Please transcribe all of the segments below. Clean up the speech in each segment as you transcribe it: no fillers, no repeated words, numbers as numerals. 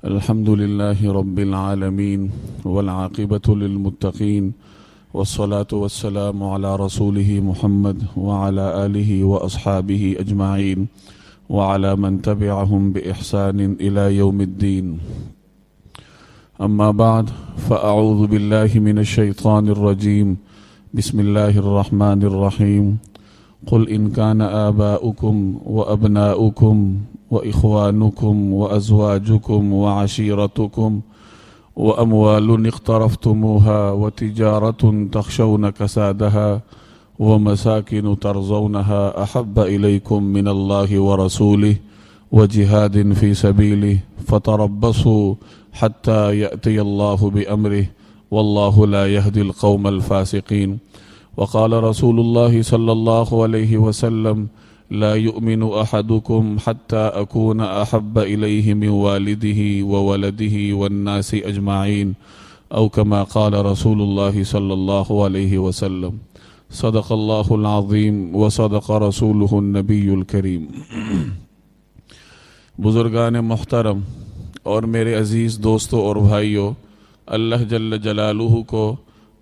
الحمد لله رب العالمين والعاقبة للمتقين والصلاة والسلام على رسوله محمد وعلى آله وأصحابه أجمعين وعلى من تبعهم بإحسان إلى يوم الدين. أما بعد فأعوذ بالله من الشيطان الرجيم. بسم الله الرحمن الرحيم. قل إن كان آباؤكم وأبناؤكم وإخوانكم وأزواجكم وعشيرتكم وأموال اقترفتموها وتجارة تخشون كسادها ومساكن ترضونها أحب إليكم من الله ورسوله وجهاد في سبيله فتربصوا حتى يأتي الله بأمره والله لا يهدي القوم الفاسقين. وقال رسول الله صلى الله عليه وسلم: لا يؤمن أحدكم حتى أكون أحب إليه من والده وولده والناس أجمعين، أو كما قال رسول الله صلى الله عليه وسلم. صدق الله العظيم وصدق رسوله النبي الكريم. بزرگان محترم اور میرے عزیز دوستوں اور بھائیوں، اللہ جل جلالہ کو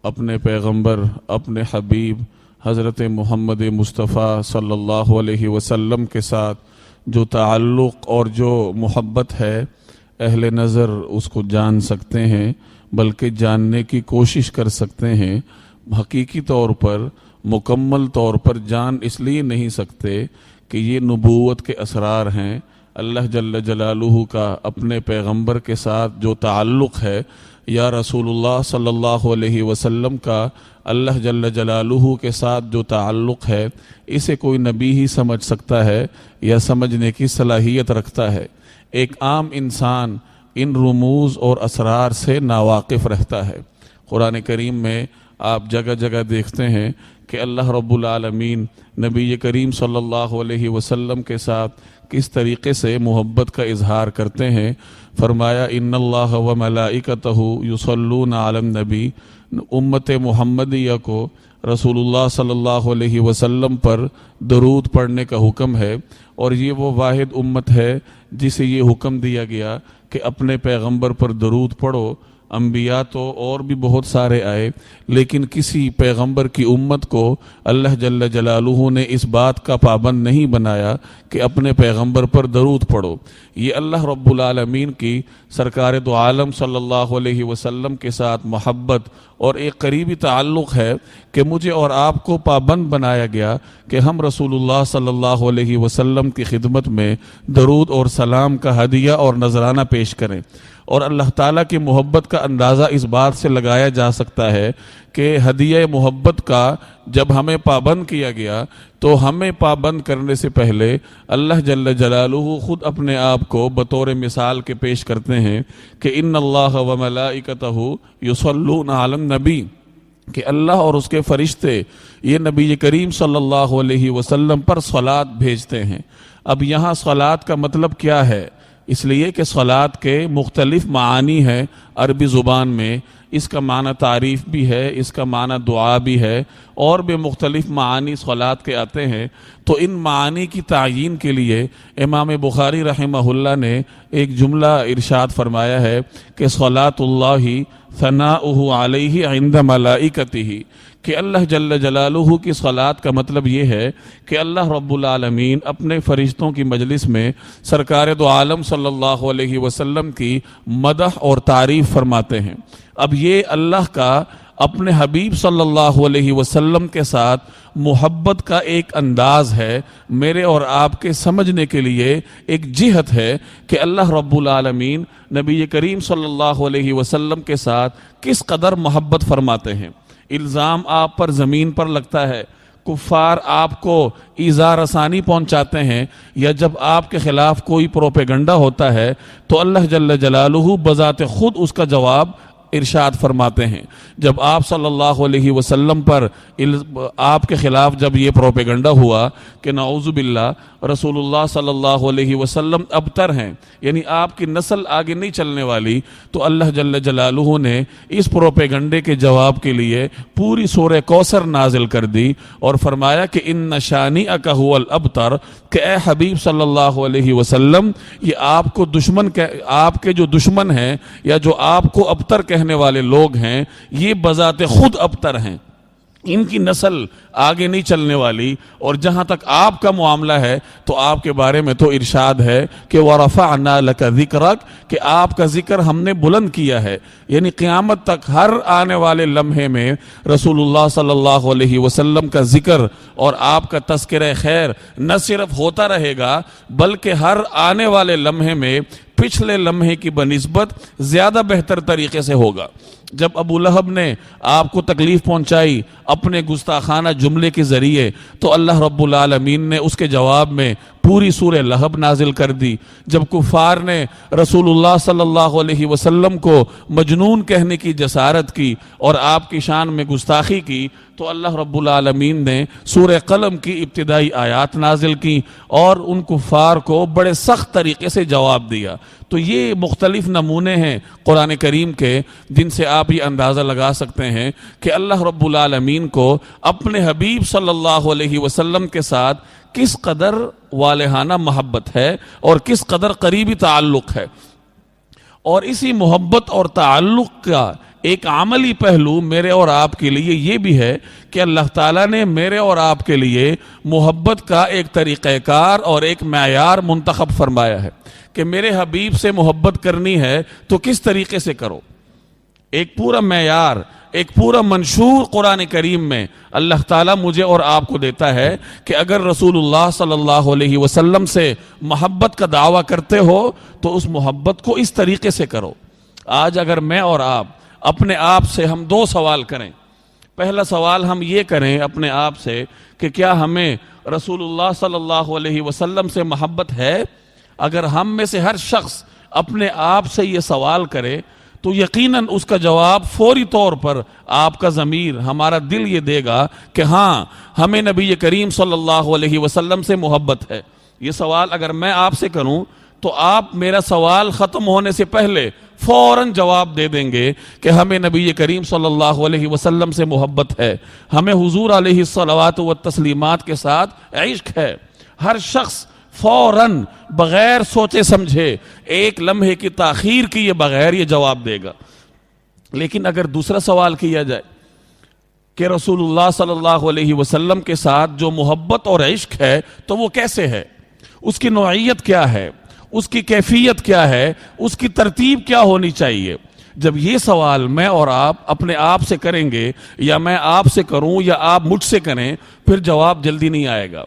اپنے پیغمبر، اپنے حبیب حضرت محمد مصطفیٰ صلی اللہ علیہ وسلم کے ساتھ جو تعلق اور جو محبت ہے، اہل نظر اس کو جان سکتے ہیں، بلکہ جاننے کی کوشش کر سکتے ہیں. حقیقی طور پر، مکمل طور پر جان اس لیے نہیں سکتے کہ یہ نبوت کے اسرار ہیں. اللہ جل جلالہ کا اپنے پیغمبر کے ساتھ جو تعلق ہے، یا رسول اللہ صلی اللہ علیہ وسلم کا اللہ جل جلالہ کے ساتھ جو تعلق ہے، اسے کوئی نبی ہی سمجھ سکتا ہے یا سمجھنے کی صلاحیت رکھتا ہے. ایک عام انسان ان رموز اور اسرار سے ناواقف رہتا ہے. قرآن کریم میں آپ جگہ جگہ دیکھتے ہیں کہ اللہ رب العالمین نبی کریم صلی اللہ علیہ وسلم کے ساتھ کس طریقے سے محبت کا اظہار کرتے ہیں. فرمایا: ان اللہ و ملائکتہ یصلون علی النبی. امت محمدیہ کو رسول اللہ صلی اللہ علیہ وسلم پر درود پڑھنے کا حکم ہے، اور یہ وہ واحد امت ہے جسے یہ حکم دیا گیا کہ اپنے پیغمبر پر درود پڑھو. انبیاء تو اور بھی بہت سارے آئے، لیکن کسی پیغمبر کی امت کو اللہ جل جلالہ نے اس بات کا پابند نہیں بنایا کہ اپنے پیغمبر پر درود پڑھو. یہ اللہ رب العالمین کی سرکار دو عالم صلی اللہ علیہ وسلم کے ساتھ محبت اور ایک قریبی تعلق ہے کہ مجھے اور آپ کو پابند بنایا گیا کہ ہم رسول اللہ صلی اللہ علیہ وسلم کی خدمت میں درود اور سلام کا ہدیہ اور نذرانہ پیش کریں. اور اللہ تعالیٰ کی محبت کا اندازہ اس بات سے لگایا جا سکتا ہے کہ ہدیہ محبت کا جب ہمیں پابند کیا گیا تو ہمیں پابند کرنے سے پہلے اللہ جل جلالہ خود اپنے آپ کو بطور مثال کے پیش کرتے ہیں کہ ان اللہ و ملائکتہ یصلون علی النبی، کہ اللہ اور اس کے فرشتے یہ نبی کریم صلی اللہ علیہ وسلم پر صلاۃ بھیجتے ہیں. اب یہاں صلاۃ کا مطلب کیا ہے؟ اس لیے کہ صلاۃ کے مختلف معانی ہیں عربی زبان میں. اس کا معنی تعریف بھی ہے، اس کا معنی دعا بھی ہے، اور بھی مختلف معانی صلاۃ کے آتے ہیں. تو ان معانی کی تعیین کے لیے امام بخاری رحمہ اللہ نے ایک جملہ ارشاد فرمایا ہے کہ صلاۃ اللہ ثناؤہ علیہ عند ملائکتہ، کہ اللہ جل جلالہ کی صلاۃ کا مطلب یہ ہے کہ اللہ رب العالمین اپنے فرشتوں کی مجلس میں سرکار دو عالم صلی اللہ علیہ وسلم کی مدح اور تعریف فرماتے ہیں. اب یہ اللہ کا اپنے حبیب صلی اللہ علیہ وسلم کے ساتھ محبت کا ایک انداز ہے، میرے اور آپ کے سمجھنے کے لیے ایک جہت ہے کہ اللہ رب العالمین نبی کریم صلی اللہ علیہ وسلم کے ساتھ کس قدر محبت فرماتے ہیں. الزام آپ پر زمین پر لگتا ہے، کفار آپ کو ایذا رسانی پہنچاتے ہیں، یا جب آپ کے خلاف کوئی پروپیگنڈا ہوتا ہے تو اللہ جل جلالہ بذات خود اس کا جواب ارشاد فرماتے ہیں جب آپ صلی اللہ علیہ وسلم پر آپ کے خلاف جب یہ پروپیگنڈا ہوا کہ نعوذ باللہ رسول اللہ صلی اللہ علیہ وسلم ابتر ہیں، یعنی آپ کی نسل آگے نہیں چلنے والی، تو اللہ جل جلالہ نے اس پروپیگنڈے کے جواب کے لیے پوری سورہ کوثر نازل کر دی اور فرمایا کہ ان شانئک ھو الابتر، کہ اے حبیب صلی اللہ علیہ وسلم یہ آپ کو آپ کے جو دشمن ہیں یا جو آپ کو ابتر کہنے والے لوگ ہیں یہ بذات خود ابتر ہیں، ان کی نسل آگے نہیں چلنے والی، اور جہاں تک آپ کا معاملہ ہے تو آپ کے بارے میں تو ارشاد ہے کہ وَرَفَعْنَا لَكَ ذِكْرَكَ، کہ آپ کا ذکر ہم نے بلند کیا ہے، یعنی قیامت تک ہر آنے والے لمحے میں رسول اللہ صلی اللہ علیہ وسلم کا ذکر اور آپ کا تذکرہ خیر نہ صرف ہوتا رہے گا بلکہ ہر آنے والے لمحے میں پچھلے لمحے کی بنسبت زیادہ بہتر طریقے سے ہوگا۔ جب ابو لہب نے آپ کو تکلیف پہنچائی اپنے گستاخانہ جملے کے ذریعے تو اللہ رب العالمین نے اس کے جواب میں پوری سورہ لہب نازل کر دی۔ جب کفار نے رسول اللہ صلی اللہ علیہ وسلم کو مجنون کہنے کی جسارت کی اور آپ کی شان میں گستاخی کی تو اللہ رب العالمین نے سورہ قلم کی ابتدائی آیات نازل کی اور ان کفار کو بڑے سخت طریقے سے جواب دیا۔ تو یہ مختلف نمونے ہیں قرآن کریم کے جن سے آپ یہ اندازہ لگا سکتے ہیں کہ اللہ رب العالمین کو اپنے حبیب صلی اللہ علیہ وسلم کے ساتھ کس قدر والہانہ محبت ہے اور کس قدر قریبی تعلق ہے، اور اسی محبت اور تعلق کا ایک عملی پہلو میرے اور آپ کے لیے یہ بھی ہے کہ اللہ تعالیٰ نے میرے اور آپ کے لیے محبت کا ایک طریقہ کار اور ایک معیار منتخب فرمایا ہے کہ میرے حبیب سے محبت کرنی ہے تو کس طریقے سے کرو۔ ایک پورا معیار، ایک پورا منشور قرآن کریم میں اللہ تعالیٰ مجھے اور آپ کو دیتا ہے کہ اگر رسول اللہ صلی اللہ علیہ وسلم سے محبت کا دعویٰ کرتے ہو تو اس محبت کو اس طریقے سے کرو۔ آج اگر میں اور آپ اپنے آپ سے ہم دو سوال کریں، پہلا سوال ہم یہ کریں اپنے آپ سے کہ کیا ہمیں رسول اللہ صلی اللہ علیہ وسلم سے محبت ہے؟ اگر ہم میں سے ہر شخص اپنے آپ سے یہ سوال کرے تو یقیناً اس کا جواب فوری طور پر آپ کا ضمیر، ہمارا دل یہ دے گا کہ ہاں ہمیں نبی کریم صلی اللہ علیہ وسلم سے محبت ہے۔ یہ سوال اگر میں آپ سے کروں تو آپ میرا سوال ختم ہونے سے پہلے فوراً جواب دے دیں گے کہ ہمیں نبی کریم صلی اللہ علیہ وسلم سے محبت ہے، ہمیں حضور علیہ الصلوات والتسلیمات کے ساتھ عشق ہے۔ ہر شخص فوراً بغیر سوچے سمجھے ایک لمحے کی تاخیر کیے بغیر یہ جواب دے گا۔ لیکن اگر دوسرا سوال کیا جائے کہ رسول اللہ صلی اللہ علیہ وسلم کے ساتھ جو محبت اور عشق ہے تو وہ کیسے ہے، اس کی نوعیت کیا ہے، اس کی کیفیت کیا ہے، اس کی ترتیب کیا ہونی چاہیے، جب یہ سوال میں اور آپ اپنے آپ سے کریں گے یا میں آپ سے کروں یا آپ مجھ سے کریں پھر جواب جلدی نہیں آئے گا۔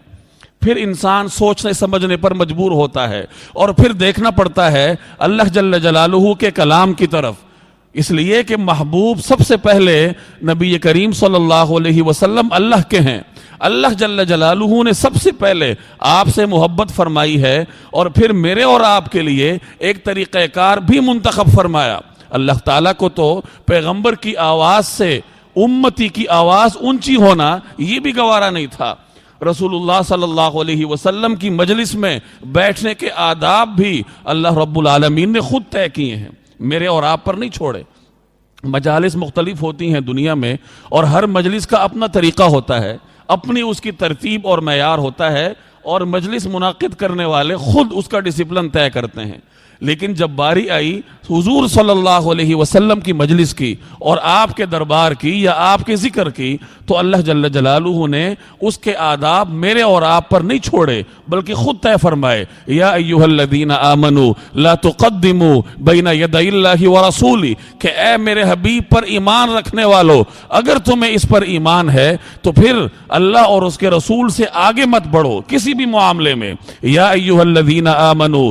پھر انسان سوچنے سمجھنے پر مجبور ہوتا ہے اور پھر دیکھنا پڑتا ہے اللہ جل جلالہ کے کلام کی طرف، اس لیے کہ محبوب سب سے پہلے نبی کریم صلی اللہ علیہ وسلم اللہ کے ہیں۔ اللہ جل جلالہ نے سب سے پہلے آپ سے محبت فرمائی ہے اور پھر میرے اور آپ کے لیے ایک طریقہ کار بھی منتخب فرمایا۔ اللہ تعالیٰ کو تو پیغمبر کی آواز سے امتی کی آواز اونچی ہونا یہ بھی گوارا نہیں تھا۔ رسول اللہ صلی اللہ علیہ وسلم کی مجلس میں بیٹھنے کے آداب بھی اللہ رب العالمین نے خود طے کیے ہیں، میرے اور آپ پر نہیں چھوڑے۔ مجالس مختلف ہوتی ہیں دنیا میں اور ہر مجلس کا اپنا طریقہ ہوتا ہے، اپنی اس کی ترتیب اور معیار ہوتا ہے اور مجلس منعقد کرنے والے خود اس کا ڈسپلن طے کرتے ہیں۔ لیکن جب باری آئی حضور صلی اللہ علیہ وسلم کی مجلس کی اور آپ کے دربار کی یا آپ کے ذکر کی تو اللہ جل جلالہ نے اس کے آداب میرے اور آپ پر نہیں چھوڑے بلکہ خود طے فرمائے، یا ایھا الذین آمنوا لا تقدموا بین یدی اللہ ورسولہ، کہ اے میرے حبیب پر ایمان رکھنے والو اگر تمہیں اس پر ایمان ہے تو پھر اللہ اور اس کے رسول سے آگے مت بڑھو کسی بھی معاملے میں۔ یا ایھا الذین آمنوا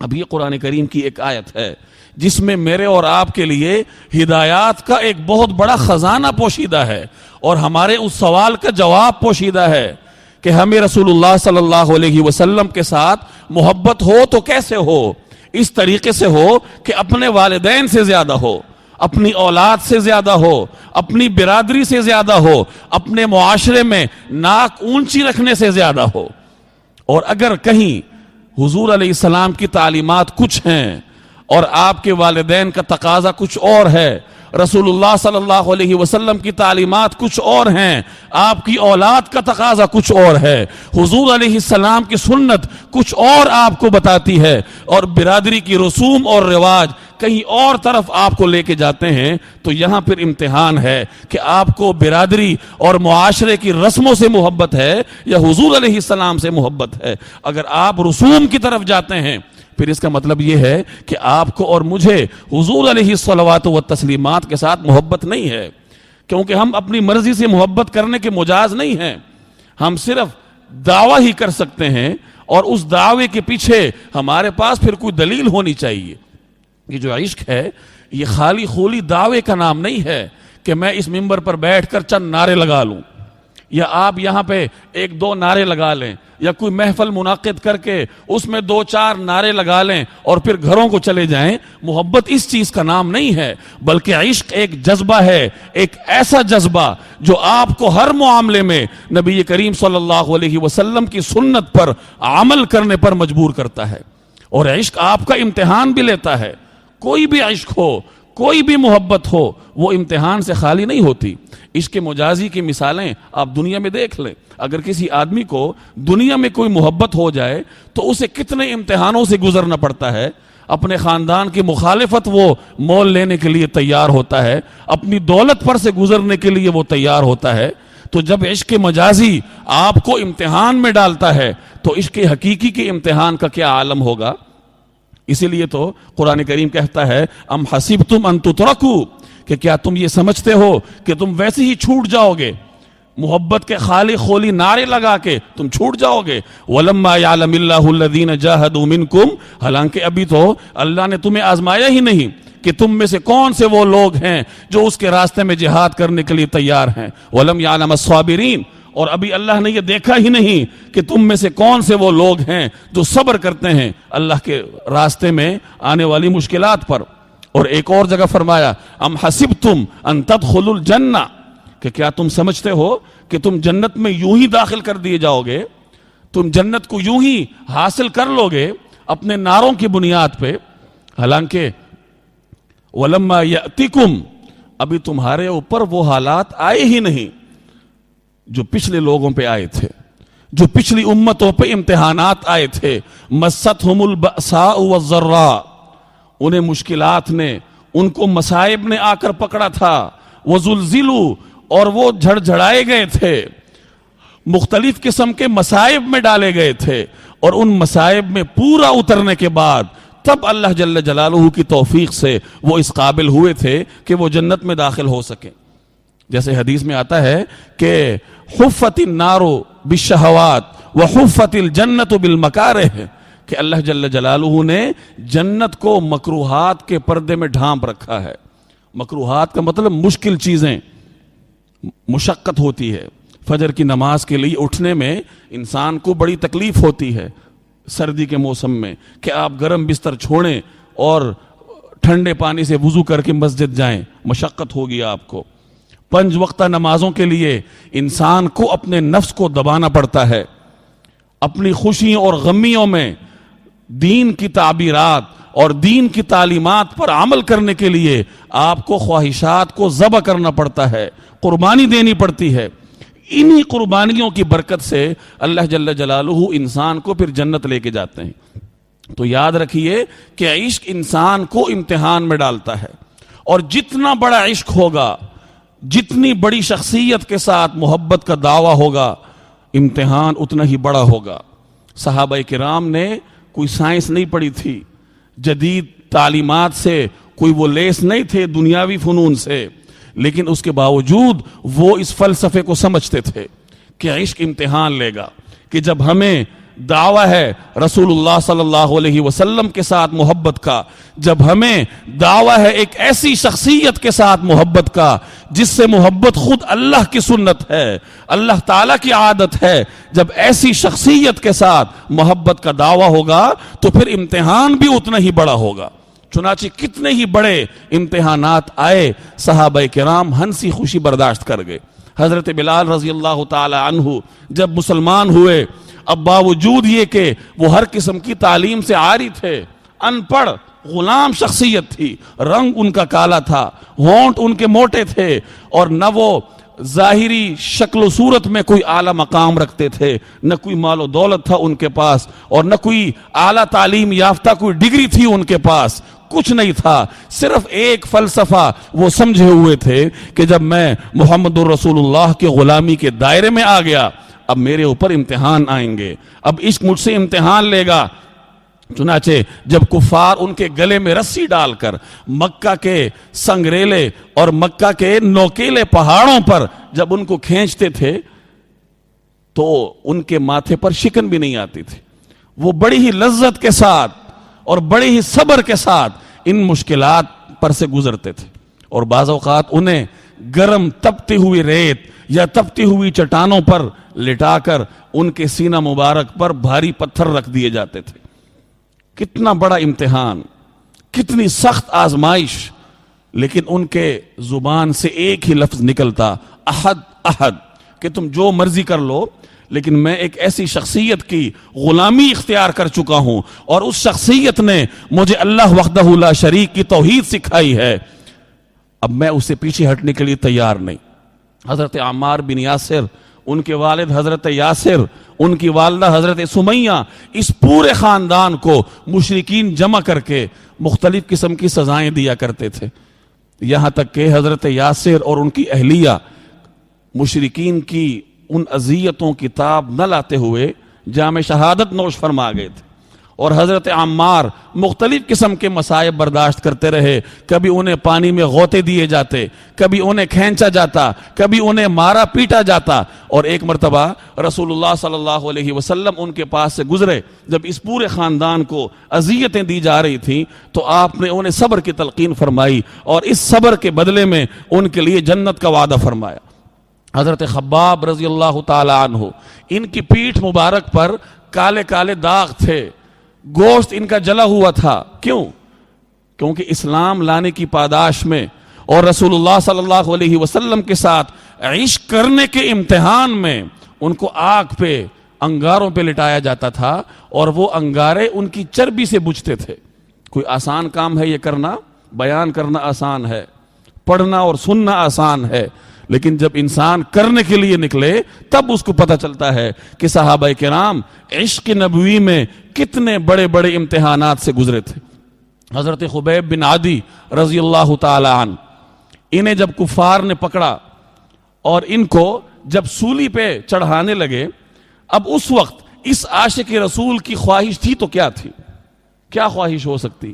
اب یہ قرآن کریم کی ایک آیت ہے جس میں میرے اور آپ کے لیے ہدایات کا ایک بہت بڑا خزانہ پوشیدہ ہے، اور ہمارے اس سوال کا جواب پوشیدہ ہے کہ ہمیں رسول اللہ صلی اللہ علیہ وسلم کے ساتھ محبت ہو تو کیسے ہو؟ اس طریقے سے ہو کہ اپنے والدین سے زیادہ ہو، اپنی اولاد سے زیادہ ہو، اپنی برادری سے زیادہ ہو، اپنے معاشرے میں ناک اونچی رکھنے سے زیادہ ہو۔ اور اگر کہیں حضور علیہ السلام کی تعلیمات کچھ ہیں اور آپ کے والدین کا تقاضا کچھ اور ہے، رسول اللہ صلی اللہ علیہ وسلم کی تعلیمات کچھ اور ہیں، آپ کی اولاد کا تقاضا کچھ اور ہے، حضور علیہ السلام کی سنت کچھ اور آپ کو بتاتی ہے، اور برادری کی رسوم اور رواج کہیں اور طرف آپ کو لے کے جاتے ہیں، تو یہاں پھر امتحان ہے کہ آپ کو برادری اور معاشرے کی رسموں سے محبت ہے یا حضور علیہ السلام سے محبت ہے۔ اگر آپ رسوم کی طرف جاتے ہیں پھر اس کا مطلب یہ ہے کہ آپ کو اور مجھے حضور علیہ الصلوات و تسلیمات کے ساتھ محبت نہیں ہے، کیونکہ ہم اپنی مرضی سے محبت کرنے کے مجاز نہیں ہیں، ہم صرف دعویٰ ہی کر سکتے ہیں، اور اس دعوے کے پیچھے ہمارے پاس پھر کوئی دلیل ہونی چاہیے۔ یہ جو عشق ہے یہ خالی خولی دعوے کا نام نہیں ہے کہ میں اس منبر پر بیٹھ کر چند نعرے لگا لوں، یا آپ یہاں پہ ایک دو نعرے لگا لیں، یا کوئی محفل منعقد کر کے اس میں دو چار نعرے لگا لیں اور پھر گھروں کو چلے جائیں۔ محبت اس چیز کا نام نہیں ہے، بلکہ عشق ایک جذبہ ہے، ایک ایسا جذبہ جو آپ کو ہر معاملے میں نبی کریم صلی اللہ علیہ وسلم کی سنت پر عمل کرنے پر مجبور کرتا ہے، اور عشق آپ کا امتحان بھی لیتا ہے۔ کوئی بھی عشق ہو، کوئی بھی محبت ہو، وہ امتحان سے خالی نہیں ہوتی۔ عشق مجازی کی مثالیں آپ دنیا میں دیکھ لیں، اگر کسی آدمی کو دنیا میں کوئی محبت ہو جائے تو اسے کتنے امتحانوں سے گزرنا پڑتا ہے۔ اپنے خاندان کی مخالفت وہ مول لینے کے لیے تیار ہوتا ہے، اپنی دولت پر سے گزرنے کے لیے وہ تیار ہوتا ہے۔ تو جب عشق مجازی آپ کو امتحان میں ڈالتا ہے تو عشق حقیقی کے امتحان کا کیا عالم ہوگا؟ اسی لیے تو قرآن کریم کہتا ہے ام حسبتم ان تترکوا، کہ کیا تم یہ سمجھتے ہو کہ تم ویسے ہی چھوٹ جاؤ گے؟ محبت کے خالی خولی نعرے لگا کے تم چھوٹ جاؤ گے۔ وَلَمَّا يَعْلَمِ اللَّهُ الَّذِينَ جَاهَدُوا مِنْكُمْ، حالانکہ ابھی تو اللہ نے تمہیں آزمایا ہی نہیں کہ تم میں سے کون سے وہ لوگ ہیں جو اس کے راستے میں جہاد کرنے کے لیے تیار ہیں۔ وَلَمْ يَعْلَمَ الصَّابِرِينَ، اور ابھی اللہ نے یہ دیکھا ہی نہیں کہ تم میں سے کون سے وہ لوگ ہیں جو صبر کرتے ہیں اللہ کے راستے میں آنے والی مشکلات پر۔ اور ایک اور جگہ فرمایا ام حسبتم ان تدخلوا الجنہ، کہ کیا تم سمجھتے ہو کہ تم جنت میں یوں ہی داخل کر دیے جاؤ گے، تم جنت کو یوں ہی حاصل کر لو گے اپنے نعروں کی بنیاد پہ؟ حالانکہ وَلَمَّا يَأْتِكُمْ، ابھی تمہارے اوپر وہ حالات آئے ہی نہیں جو پچھلے لوگوں پہ آئے تھے، جو پچھلی امتوں پہ امتحانات آئے تھے۔ مَسَّتْهُمُ الْبَأْسَاءُ وَالضَّرَّاءُ، انہیں مشکلات نے، ان کو مصائب نے آ کر پکڑا تھا۔ وَزُلْزِلُوا، اور وہ جھڑ جھڑائے گئے تھے، مختلف قسم کے مصائب میں ڈالے گئے تھے، اور ان مصائب میں پورا اترنے کے بعد تب اللہ جل جلالہ کی توفیق سے وہ اس قابل ہوئے تھے کہ وہ جنت میں داخل ہو سکیں۔ جیسے حدیث میں آتا ہے کہ حفت النار بالشہوات وحفت الجنت بالمکارہ، کہ اللہ جل جلالہ نے جنت کو مکروہات کے پردے میں ڈھانپ رکھا ہے۔ مکروہات کا مطلب مشکل چیزیں، مشقت ہوتی ہے۔ فجر کی نماز کے لیے اٹھنے میں انسان کو بڑی تکلیف ہوتی ہے سردی کے موسم میں، کہ آپ گرم بستر چھوڑیں اور ٹھنڈے پانی سے وضو کر کے مسجد جائیں، مشقت ہوگی آپ کو۔ 5 وقتہ نمازوں کے لیے انسان کو اپنے نفس کو دبانا پڑتا ہے، اپنی خوشیوں اور غمیوں میں دین کی تعبیرات اور دین کی تعلیمات پر عمل کرنے کے لیے آپ کو خواہشات کو ذبح کرنا پڑتا ہے، قربانی دینی پڑتی ہے۔ انہی قربانیوں کی برکت سے اللہ جل جلالہ انسان کو پھر جنت لے کے جاتے ہیں۔ تو یاد رکھیے کہ عشق انسان کو امتحان میں ڈالتا ہے، اور جتنا بڑا عشق ہوگا، جتنی بڑی شخصیت کے ساتھ محبت کا دعویٰ ہوگا، امتحان اتنا ہی بڑا ہوگا۔ صحابہ کرام نے کوئی سائنس نہیں پڑھی تھی، جدید تعلیمات سے کوئی وہ لیس نہیں تھے دنیاوی فنون سے، لیکن اس کے باوجود وہ اس فلسفے کو سمجھتے تھے کہ عشق امتحان لے گا، کہ جب ہمیں دعویٰ ہے رسول اللہ صلی اللہ علیہ وسلم کے ساتھ محبت کا، جب ہمیں دعویٰ ہے ایک ایسی شخصیت کے ساتھ محبت کا جس سے محبت خود اللہ کی سنت ہے، اللہ تعالیٰ کی عادت ہے، جب ایسی شخصیت کے ساتھ محبت کا دعویٰ ہوگا تو پھر امتحان بھی اتنا ہی بڑا ہوگا۔ چنانچہ کتنے ہی بڑے امتحانات آئے، صحابہ کرام ہنسی خوشی برداشت کر گئے۔ حضرت بلال رضی اللہ تعالی عنہ جب مسلمان ہوئے، اب باوجود یہ کہ وہ ہر قسم کی تعلیم سے عاری تھے، ان پڑھ غلام شخصیت تھی، رنگ ان کا کالا تھا، ہونٹ ان کے موٹے تھے، اور نہ وہ ظاہری شکل و صورت میں کوئی اعلیٰ مقام رکھتے تھے، نہ کوئی مال و دولت تھا ان کے پاس، اور نہ کوئی اعلیٰ تعلیم یافتہ کوئی ڈگری تھی ان کے پاس، کچھ نہیں تھا، صرف ایک فلسفہ وہ سمجھے ہوئے تھے کہ جب میں محمد الرسول اللہ کے غلامی کے دائرے میں آ گیا، اب میرے اوپر امتحان آئیں گے، اب عشق مجھ سے امتحان لے گا۔ چنانچہ جب کفار ان کے گلے میں رسی ڈال کر مکہ کے سنگریلے اور مکہ کے نوکیلے پہاڑوں پر جب ان کو کھینچتے تھے تو ان کے ماتھے پر شکن بھی نہیں آتی تھی، وہ بڑی ہی لذت کے ساتھ اور بڑے ہی صبر کے ساتھ ان مشکلات پر سے گزرتے تھے، اور بعض اوقات انہیں گرم تپتی ہوئی ریت یا تپتی ہوئی چٹانوں پر لٹا کر ان کے سینہ مبارک پر بھاری پتھر رکھ دیے جاتے تھے۔ کتنا بڑا امتحان، کتنی سخت آزمائش، لیکن ان کے زبان سے ایک ہی لفظ نکلتا، احد احد، کہ تم جو مرضی کر لو، لیکن میں ایک ایسی شخصیت کی غلامی اختیار کر چکا ہوں، اور اس شخصیت نے مجھے اللہ وحدہ لا شریک کی توحید سکھائی ہے، اب میں اسے پیچھے ہٹنے کے لیے تیار نہیں۔ حضرت عمار بن یاسر، ان کے والد حضرت یاسر، ان کی والدہ حضرت سمیہ، اس پورے خاندان کو مشرکین جمع کر کے مختلف قسم کی سزائیں دیا کرتے تھے، یہاں تک کہ حضرت یاسر اور ان کی اہلیہ مشرکین کی ان اذیتوں کی تاب نہ لاتے ہوئے جام شہادت نوش فرما گئے تھے، اور حضرت عمار مختلف قسم کے مصائب برداشت کرتے رہے، کبھی انہیں پانی میں غوطے دیے جاتے، کبھی انہیں کھینچا جاتا، کبھی انہیں مارا پیٹا جاتا، اور ایک مرتبہ رسول اللہ صلی اللہ علیہ وسلم ان کے پاس سے گزرے، جب اس پورے خاندان کو اذیتیں دی جا رہی تھیں تو آپ نے انہیں صبر کی تلقین فرمائی، اور اس صبر کے بدلے میں ان کے لیے جنت کا وعدہ فرمایا۔ حضرت خباب رضی اللہ تعالی عنہ، ان کی پیٹھ مبارک پر کالے کالے داغ تھے، گوشت ان کا جلا ہوا تھا، کیوں؟ کیونکہ اسلام لانے کی پاداش میں اور رسول اللہ صلی اللہ علیہ وسلم کے ساتھ عشق کرنے کے امتحان میں ان کو آگ پہ، انگاروں پہ لٹایا جاتا تھا، اور وہ انگارے ان کی چربی سے بجھتے تھے۔ کوئی آسان کام ہے یہ کرنا؟ بیان کرنا آسان ہے، پڑھنا اور سننا آسان ہے، لیکن جب انسان کرنے کے لیے نکلے تب اس کو پتہ چلتا ہے کہ صحابہ کرام عشق نبوی میں کتنے بڑے بڑے امتحانات سے گزرے تھے۔ حضرت خبیب بن عدی رضی اللہ تعالی عنہ، انہیں جب کفار نے پکڑا اور ان کو جب سولی پہ چڑھانے لگے، اب اس وقت اس عاشق رسول کی خواہش تھی تو کیا تھی؟ کیا خواہش ہو سکتی؟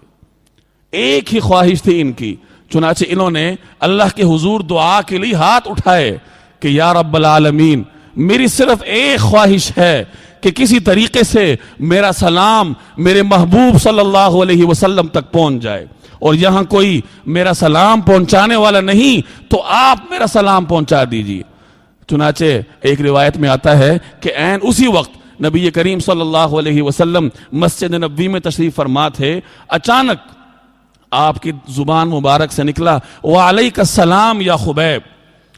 ایک ہی خواہش تھی ان کی، چنانچہ انہوں نے اللہ کے حضور دعا کے لیے ہاتھ اٹھائے کہ یا رب العالمین، میری صرف ایک خواہش ہے کہ کسی طریقے سے میرا سلام میرے محبوب صلی اللہ علیہ وسلم تک پہنچ جائے، اور یہاں کوئی میرا سلام پہنچانے والا نہیں تو آپ میرا سلام پہنچا دیجیے۔ چنانچہ ایک روایت میں آتا ہے کہ عین اسی وقت نبی کریم صلی اللہ علیہ وسلم مسجد نبوی میں تشریف فرما تھے، اچانک آپ کی زبان مبارک سے نکلا وعلیک السلام یا خبیب۔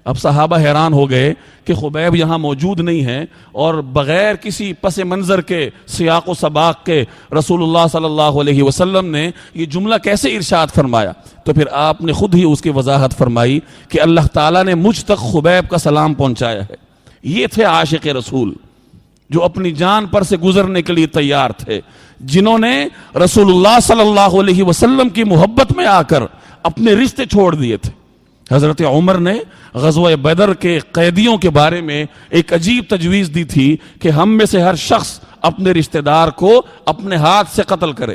اب صحابہ حیران ہو گئے کہ خبیب یہاں موجود نہیں ہیں، اور بغیر کسی پس منظر کے سیاق و سباق کے رسول اللہ صلی اللہ علیہ وسلم نے یہ جملہ کیسے ارشاد فرمایا؟ تو پھر آپ نے خود ہی اس کی وضاحت فرمائی کہ اللہ تعالیٰ نے مجھ تک خبیب کا سلام پہنچایا ہے۔ یہ تھے عاشق رسول جو اپنی جان پر سے گزرنے کے لیے تیار تھے، جنہوں نے رسول اللہ صلی اللہ علیہ وسلم کی محبت میں آ کر اپنے رشتے چھوڑ دیے تھے۔ حضرت عمر نے غزوہ بدر کے قیدیوں کے بارے میں ایک عجیب تجویز دی تھی کہ ہم میں سے ہر شخص اپنے رشتہ دار کو اپنے ہاتھ سے قتل کرے۔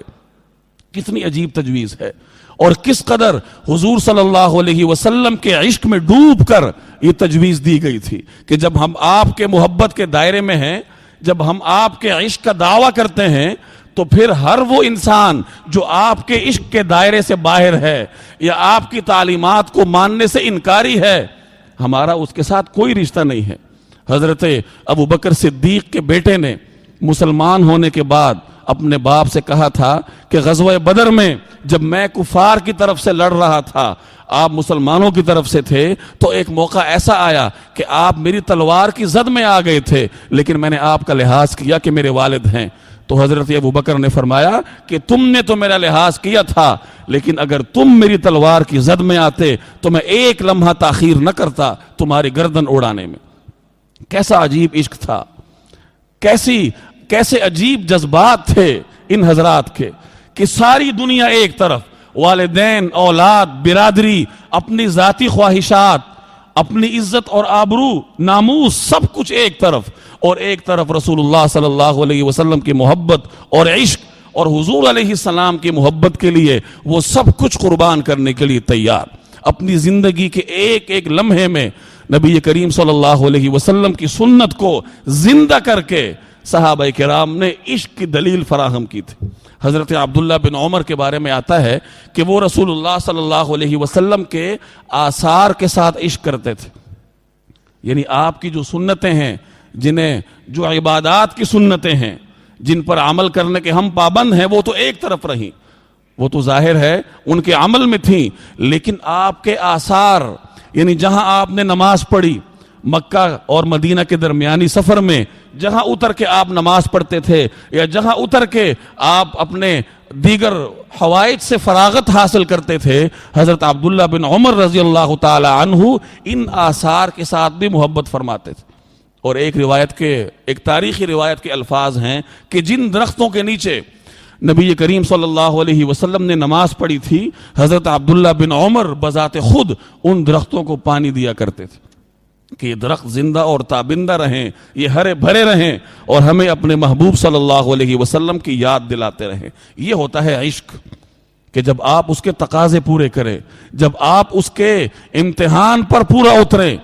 کتنی عجیب تجویز ہے، اور کس قدر حضور صلی اللہ علیہ وسلم کے عشق میں ڈوب کر یہ تجویز دی گئی تھی کہ جب ہم آپ کے محبت کے دائرے میں ہیں، جب ہم آپ کے عشق کا دعویٰ کرتے ہیں تو پھر ہر وہ انسان جو آپ کے عشق کے دائرے سے باہر ہے یا آپ کی تعلیمات کو ماننے سے انکاری ہے، ہمارا اس کے ساتھ کوئی رشتہ نہیں ہے۔ حضرت ابوبکر صدیق کے بیٹے نے مسلمان ہونے کے بعد اپنے باپ سے کہا تھا کہ غزوہ بدر میں جب میں کفار کی طرف سے لڑ رہا تھا، آپ مسلمانوں کی طرف سے تھے، تو ایک موقع ایسا آیا کہ آپ میری تلوار کی زد میں آ گئے تھے، لیکن میں نے آپ کا لحاظ کیا کہ میرے والد ہیں۔ تو حضرت ابوبکر نے فرمایا کہ تم نے تو میرا لحاظ کیا تھا، لیکن اگر تم میری تلوار کی زد میں آتے تو میں ایک لمحہ تاخیر نہ کرتا تمہاری گردن اڑانے میں۔ کیسا عجیب عشق تھا، کیسے عجیب جذبات تھے ان حضرات کے، کہ ساری دنیا ایک طرف، والدین، اولاد، برادری، اپنی ذاتی خواہشات، اپنی عزت اور آبرو، ناموس، سب کچھ ایک طرف، اور ایک طرف رسول اللہ صلی اللہ علیہ وسلم کی محبت اور عشق اور حضور علیہ السلام کی محبت کے لیے وہ سب کچھ قربان کرنے کے لیے تیار۔ اپنی زندگی کے ایک ایک لمحے میں نبی کریم صلی اللہ علیہ وسلم کی سنت کو زندہ کر کے صحابہ کرام نے عشق کی دلیل فراہم کی تھی۔ حضرت عبداللہ بن عمر کے بارے میں آتا ہے کہ وہ رسول اللہ صلی اللہ علیہ وسلم کے آثار کے ساتھ عشق کرتے تھے، یعنی آپ کی جو سنتیں ہیں، جو عبادات کی سنتیں ہیں، جن پر عمل کرنے کے ہم پابند ہیں، وہ تو ایک طرف رہیں، وہ تو ظاہر ہے ان کے عمل میں تھیں، لیکن آپ کے آثار، یعنی جہاں آپ نے نماز پڑھی مکہ اور مدینہ کے درمیانی سفر میں، جہاں اتر کے آپ نماز پڑھتے تھے یا جہاں اتر کے آپ اپنے دیگر حوائج سے فراغت حاصل کرتے تھے، حضرت عبداللہ بن عمر رضی اللہ تعالی عنہ ان آثار کے ساتھ بھی محبت فرماتے تھے۔ اور ایک تاریخی روایت کے الفاظ ہیں کہ جن درختوں کے نیچے نبی کریم صلی اللہ علیہ وسلم نے نماز پڑھی تھی، حضرت عبداللہ بن عمر بذات خود ان درختوں کو پانی دیا کرتے تھے کہ یہ درخت زندہ اور تابندہ رہیں، یہ ہرے بھرے رہیں اور ہمیں اپنے محبوب صلی اللہ علیہ وسلم کی یاد دلاتے رہیں۔ یہ ہوتا ہے عشق، کہ جب آپ اس کے تقاضے پورے کریں، جب آپ اس کے امتحان پر پورا اتریں۔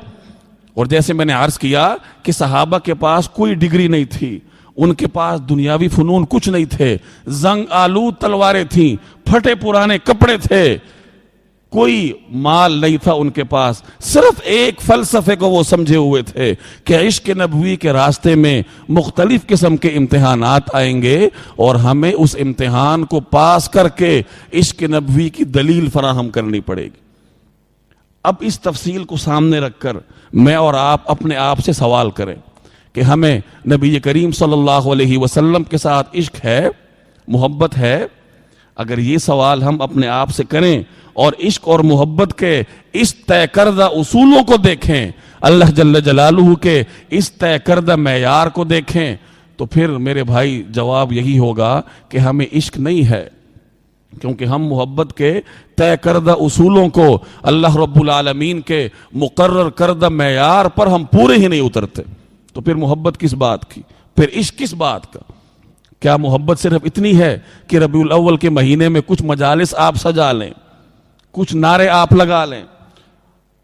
اور جیسے میں نے عرض کیا کہ صحابہ کے پاس کوئی ڈگری نہیں تھی، ان کے پاس دنیاوی فنون کچھ نہیں تھے، زنگ آلود تلواریں تھیں، پھٹے پرانے کپڑے تھے، کوئی مال نہیں تھا ان کے پاس، صرف ایک فلسفے کو وہ سمجھے ہوئے تھے کہ عشق نبوی کے راستے میں مختلف قسم کے امتحانات آئیں گے اور ہمیں اس امتحان کو پاس کر کے عشق نبوی کی دلیل فراہم کرنی پڑے گی۔ اب اس تفصیل کو سامنے رکھ کر میں اور آپ اپنے آپ سے سوال کریں کہ ہمیں نبی کریم صلی اللہ علیہ وسلم کے ساتھ عشق ہے، محبت ہے؟ اگر یہ سوال ہم اپنے آپ سے کریں اور عشق اور محبت کے اس طے کردہ اصولوں کو دیکھیں، اللہ جل جلالہ کے اس طے کردہ معیار کو دیکھیں، تو پھر میرے بھائی جواب یہی ہوگا کہ ہمیں عشق نہیں ہے، کیونکہ ہم محبت کے طے کردہ اصولوں کو، اللہ رب العالمین کے مقرر کردہ معیار پر ہم پورے ہی نہیں اترتے۔ تو پھر محبت کس بات کی، پھر عشق کس بات کا؟ کیا محبت صرف اتنی ہے کہ ربیع الاول کے مہینے میں کچھ مجالس آپ سجا لیں، کچھ نعرے آپ لگا لیں،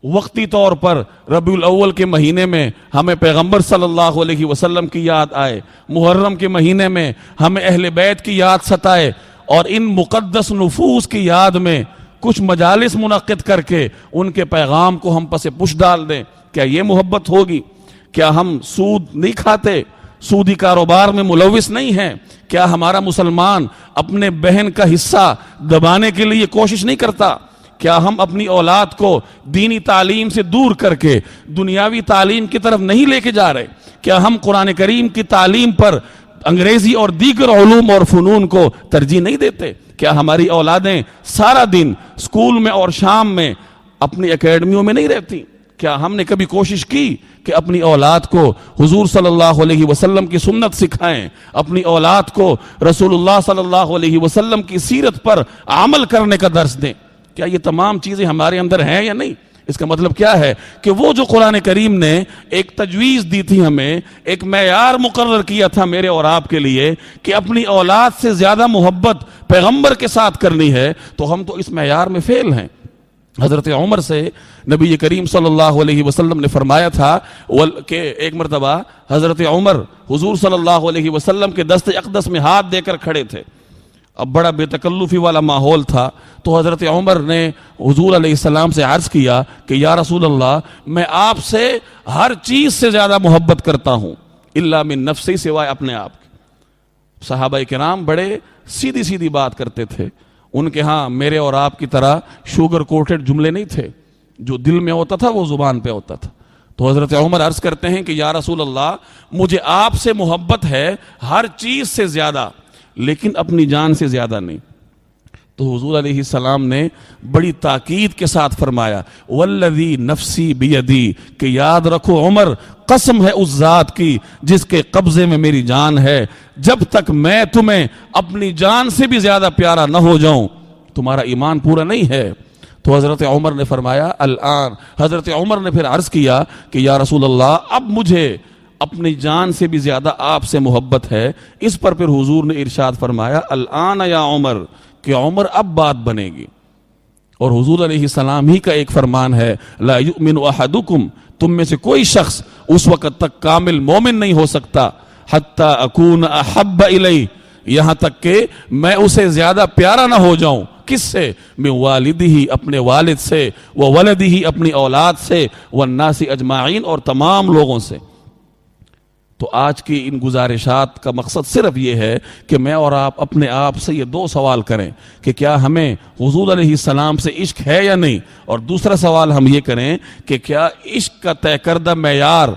وقتی طور پر ربیع الاول کے مہینے میں ہمیں پیغمبر صلی اللہ علیہ وسلم کی یاد آئے، محرم کے مہینے میں ہمیں اہل بیت کی یاد ستائے، اور ان مقدس نفوس کی یاد میں کچھ مجالس منعقد کر کے ان کے پیغام کو ہم پس پش ڈال دیں؟ کیا یہ محبت ہوگی؟ کیا ہم سود نہیں کھاتے، سودی کاروبار میں ملوث نہیں ہیں؟ کیا ہمارا مسلمان اپنے بہن کا حصہ دبانے کے لیے کوشش نہیں کرتا؟ کیا ہم اپنی اولاد کو دینی تعلیم سے دور کر کے دنیاوی تعلیم کی طرف نہیں لے کے جا رہے؟ کیا ہم قرآن کریم کی تعلیم پر انگریزی اور دیگر علوم اور فنون کو ترجیح نہیں دیتے؟ کیا ہماری اولادیں سارا دن اسکول میں اور شام میں اپنی اکیڈمیوں میں نہیں رہتی؟ کیا ہم نے کبھی کوشش کی کہ اپنی اولاد کو حضور صلی اللہ علیہ وسلم کی سنت سکھائیں، اپنی اولاد کو رسول اللہ صلی اللہ علیہ وسلم کی سیرت پر عمل کرنے کا درس دیں؟ کیا یہ تمام چیزیں ہمارے اندر ہیں یا نہیں؟ اس کا مطلب کیا ہے کہ وہ جو قرآن کریم نے ایک تجویز دی تھی، ہمیں ایک معیار مقرر کیا تھا میرے اور آپ کے لیے کہ اپنی اولاد سے زیادہ محبت پیغمبر کے ساتھ کرنی ہے، تو ہم تو اس معیار میں فیل ہیں۔ حضرت عمر سے نبی کریم صلی اللہ علیہ وسلم نے فرمایا تھا کہ ایک مرتبہ حضرت عمر حضور صلی اللہ علیہ وسلم کے دست اقدس میں ہاتھ دے کر کھڑے تھے. اب بڑا بے تکلفی والا ماحول تھا، تو حضرت عمر نے حضور علیہ السلام سے عرض کیا کہ یا رسول اللہ، میں آپ سے ہر چیز سے زیادہ محبت کرتا ہوں الا من نفسی، سوائے اپنے آپ کے. صحابہ کرام بڑے سیدھی سیدھی بات کرتے تھے. ان کے ہاں میرے اور آپ کی طرح شوگر کوٹڈ جملے نہیں تھے، جو دل میں ہوتا تھا وہ زبان پہ ہوتا تھا. تو حضرت عمر عرض کرتے ہیں کہ یا رسول اللہ، مجھے آپ سے محبت ہے ہر چیز سے زیادہ، لیکن اپنی جان سے زیادہ نہیں. تو حضور علیہ السلام نے بڑی تاکید کے ساتھ فرمایا والذی نفسی بیدی، کہ یاد رکھو عمر، قسم ہے اس ذات کی جس کے قبضے میں میری جان ہے، جب تک میں تمہیں اپنی جان سے بھی زیادہ پیارا نہ ہو جاؤں تمہارا ایمان پورا نہیں ہے. تو حضرت عمر نے فرمایا الآن، حضرت عمر نے پھر عرض کیا کہ یا رسول اللہ، اب مجھے اپنی جان سے بھی زیادہ آپ سے محبت ہے. اس پر پھر حضور نے ارشاد فرمایا الآن یا عمر، کہ عمر اب بات بنے گی. اور حضور علیہ السلام ہی کا ایک فرمان ہے لا یؤمن احدکم، تم میں سے کوئی شخص اس وقت تک کامل مومن نہیں ہو سکتا حتی اکون احب الی، یہاں تک کہ میں اسے زیادہ پیارا نہ ہو جاؤں. کس سے؟ من والدہ، اپنے والد سے، وولدہ، اپنی اولاد سے، والناس اجمعین، اور تمام لوگوں سے. تو آج کی ان گزارشات کا مقصد صرف یہ ہے کہ میں اور آپ اپنے آپ سے یہ دو سوال کریں کہ کیا ہمیں حضور علیہ السلام سے عشق ہے یا نہیں، اور دوسرا سوال ہم یہ کریں کہ کیا عشق کا طے کردہ معیار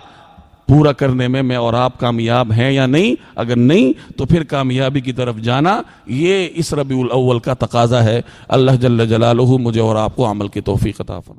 پورا کرنے میں میں اور آپ کامیاب ہیں یا نہیں. اگر نہیں تو پھر کامیابی کی طرف جانا یہ اس ربیع الاول کا تقاضا ہے. اللہ جل جلالہ مجھے اور آپ کو عمل کی توفیق عطا فرمائے.